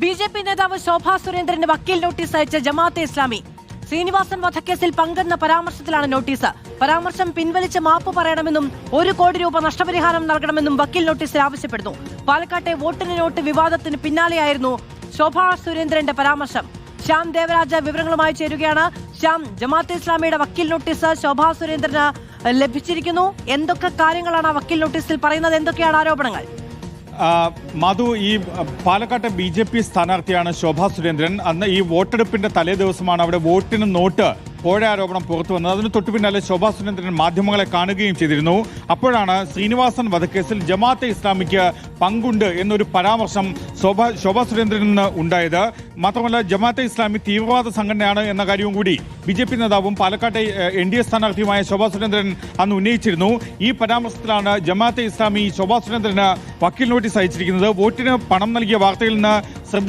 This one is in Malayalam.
ബി.ജെ.പി നേതാവ് ശോഭാ സുരേന്ദ്രന് വക്കീൽ നോട്ടീസ് അയച്ച ജമാഅത്തെ ഇസ്ലാമി. ശ്രീനിവാസൻ വധക്കേസിൽ പങ്കെന്ന പരാമർശത്തിലാണ് നോട്ടീസ്. പരാമർശം പിൻവലിച്ച് മാപ്പ് പറയണമെന്നും 1 കോടി രൂപ നഷ്ടപരിഹാരം നൽകണമെന്നും വക്കീൽ നോട്ടീസിൽ ആവശ്യപ്പെടുന്നു. പാലക്കാട്ടെ വോട്ടിന് നോട്ട് വിവാദത്തിന് പിന്നാലെയായിരുന്നു ശോഭാ സുരേന്ദ്രന്റെ പരാമർശം. ശ്യാം ദേവരാജ വിവരങ്ങളുമായി ചേരുകയാണ്. ശ്യാം, ജമാഅത്തെ ഇസ്ലാമിയുടെ വക്കീൽ നോട്ടീസ് ശോഭാ സുരേന്ദ്രന് ലഭിച്ചിരിക്കുന്നു. എന്തൊക്കെ കാര്യങ്ങളാണ് ആ വക്കീൽ നോട്ടീസിൽ പറയുന്നത്? എന്തൊക്കെയാണ് ആരോപണങ്ങൾ? മധു, ഈ പാലക്കാട്ടെ ബി.ജെ.പി സ്ഥാനാർത്ഥിയാണ് ശോഭാ സുരേന്ദ്രൻ. അന്ന് ഈ വോട്ടെടുപ്പിന്റെ തലേ ദിവസമാണ് അവിടെ വോട്ടിന് നോട്ട് കോഴ ആരോപണം പുറത്തു വന്നത്. അതിന് തൊട്ടു പിന്നാലെ ശോഭാ സുരേന്ദ്രൻ മാധ്യമങ്ങളെ കാണുകയും ചെയ്തിരുന്നു. അപ്പോഴാണ് ശ്രീനിവാസൻ വധക്കേസിൽ ജമാഅത്തെ ഇസ്ലാമിക്ക് പങ്കുണ്ട് എന്നൊരു പരാമർശം ശോഭാ സുരേന്ദ്രന് ഉണ്ടായത്. മാത്രമല്ല, ജമാഅത്തെ ഇസ്ലാമി തീവ്രവാദ സംഘടനയാണ് എന്ന കാര്യവും കൂടി ബി.ജെ.പി നേതാവും പാലക്കാട്ടെ എൻ.ഡി.എ സ്ഥാനാർത്ഥിയുമായ ശോഭാ സുരേന്ദ്രൻ അന്ന് ഉന്നയിച്ചിരുന്നു. ഈ പരാമർശത്തിലാണ് ജമാഅത്തെ ഇസ്ലാമി ശോഭാ സുരേന്ദ്രന് വക്കീൽ നോട്ടീസ് അയച്ചിരിക്കുന്നത്. വോട്ടിന് പണം നൽകിയ വാർത്തയിൽ നിന്ന് ശ്രദ്ധ